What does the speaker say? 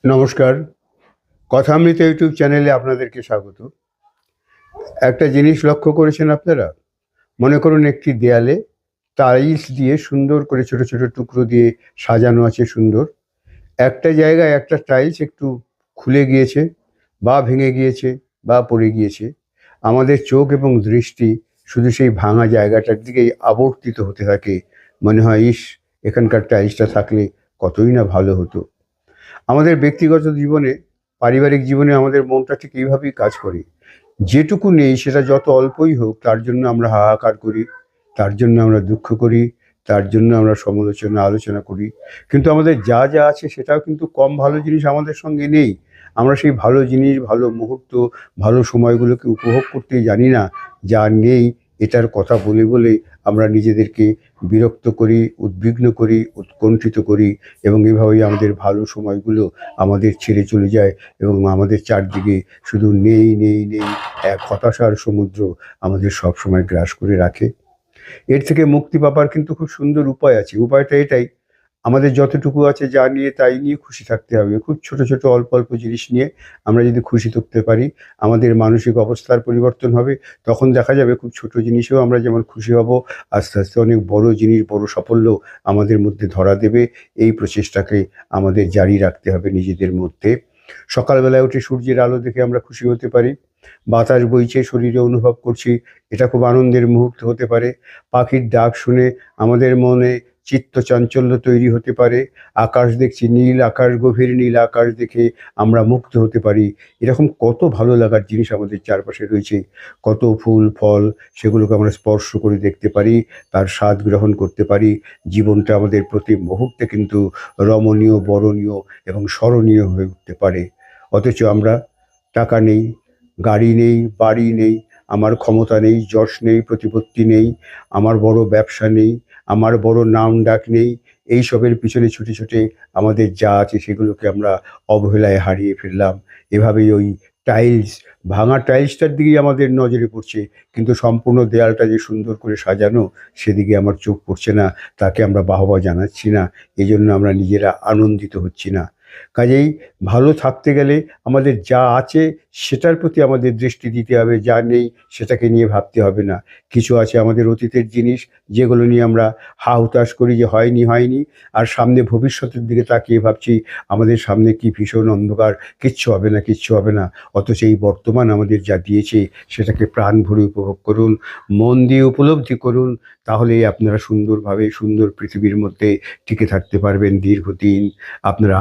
নমস্কার। কথামৃত ইউটিউব চ্যানেলে আপনাদেরকে স্বাগত। একটা জিনিস লক্ষ্য করেছেন আপনারা? মনে করুন একটি দেয়ালে টাইলস দিয়ে সুন্দর করে ছোট ছোট টুকরো দিয়ে সাজানো আছে সুন্দর। একটা জায়গায় একটা টাইলস একটু খুলে গিয়েছে বা ভেঙে গিয়েছে বা পড়ে গিয়েছে। আমাদের চোখ এবং দৃষ্টি শুধু সেই ভাঙা জায়গাটার দিকেই আবর্তিত হতে থাকে। মনে হয়, ইস! এখানকার টাইলসটা থাকলে কতই না ভালো হতো। আমাদের ব্যক্তিগত জীবনে, পারিবারিক জীবনে আমাদের মনটা ঠিক এইভাবেই কাজ করে। যেটুকু নেই সেটা যত অল্পই হোক তার জন্য আমরা হাহাকার করি, তার জন্য আমরা দুঃখ করি, তার জন্য আমরা সমালোচনা আলোচনা করি। কিন্তু আমাদের যা যা আছে সেটাও কিন্তু কম ভালো জিনিস আমাদের সঙ্গে নেই। আমরা সেই ভালো জিনিস, ভালো মুহূর্ত, ভালো সময়গুলোকে উপভোগ করতে জানি না। যা নেই এটার কথা বলে বলে আমরা নিজেদেরকে বিরক্ত করি, উদ্বিগ্ন করি, উৎকণ্ঠিত করি এবং এভাবেই আমাদের ভালো সময়গুলো আমাদের ছেড়ে চলে যায় এবং আমাদের চারদিকে শুধু নেই নেই নেই এক হতাশার সমুদ্র আমাদের সবসময় গ্রাস করে রাখে। এর থেকে মুক্তি পাবার কিন্তু খুব সুন্দর উপায় আছে। উপায়টা এটাই, আমাদের যতটুকু আছে যা নিয়ে তাই নিয়ে খুশি থাকতে হবে। খুব ছোট ছোট অল্প অল্প জিনিস নিয়ে আমরা যদি খুশি থাকতে পারি, আমাদের মানসিক অবস্থার পরিবর্তন হবে। তখন দেখা যাবে খুব ছোট জিনিসেও আমরা যেমন খুশি হব, আস্তে আস্তে অনেক বড় জিনিস, বড় সাফল্য আমাদের মধ্যে ধরা দেবে। এই প্রচেষ্টাকে আমাদের জারি রাখতে হবে নিজেদের মধ্যে। সকালবেলায় উঠে সূর্যের আলো দেখে আমরা খুশি হতে পারি। বাতাস বইছে, শরীরে অনুভব করছি, এটা খুব আনন্দের মুহূর্ত হতে পারে। পাখির ডাক শুনে আমাদের মনে চিত্ত চাঞ্চল্য তৈরি হতে পারে। আকাশ দেখছি, নীল আকাশ, গভীর নীল আকাশ দেখে আমরা মুগ্ধ হতে পারি। এরকম কত ভালো লাগার জিনিস আমাদের চারপাশে রয়েছে। কত ফুল ফল, সেগুলোকে আমরা স্পর্শ করে দেখতে পারি, তার স্বাদ গ্রহণ করতে পারি। জীবনটা আমাদের প্রতি মুহূর্তে কিন্তু রমণীয়, বরণীয় এবং স্মরণীয় হয়ে উঠতে পারে। অথচ আমরা টাকা নেই, গাড়ি নেই, বাড়ি নেই, আমার ক্ষমতা নেই, যশ নেই, প্রতিপত্তি নেই, আমার বড় ব্যবসা নেই, আমার বড় নাম ডাক নেই, এইসবের পিছনে ছুটে ছুটে আমাদের যা আছে সেগুলোকে আমরা অবহেলায় হারিয়ে ফেললাম। এভাবেই ওই টাইলস, ভাঙা টাইলসটার দিকেই আমাদের নজরে পড়ছে, কিন্তু সম্পূর্ণ দেয়ালটা যে সুন্দর করে সাজানো সেদিকে আমার চোখ পড়ছে না, তাকে আমরা বাহবা জানাচ্ছি না, এই জন্য আমরা নিজেরা আনন্দিত হচ্ছি না। কাজেই ভালো থাকতে গেলে আমাদের যা আছে সেটার প্রতি আমাদের দৃষ্টি দিতে হবে, যা নেই সেটাকে নিয়ে ভাবতে হবে না। কিছু আছে আমাদের অতীতের জিনিস, যেগুলো নিয়ে আমরা হা হুতাশ করি যে হয়নি হয়নি, আর সামনে ভবিষ্যতের দিকে তাকিয়ে ভাবছি আমাদের সামনে কি ভীষণ অন্ধকার, কিচ্ছু হবে না, কিচ্ছু হবে না। অথচ এই বর্তমান আমাদের যা দিয়েছে সেটাকে প্রাণ ভরে উপভোগ করুন, মন দিয়ে উপলব্ধি করুন, তাহলেই আপনারা সুন্দরভাবে সুন্দর পৃথিবীর মধ্যে টিকে থাকতে পারবেন দীর্ঘদিন। আপনারা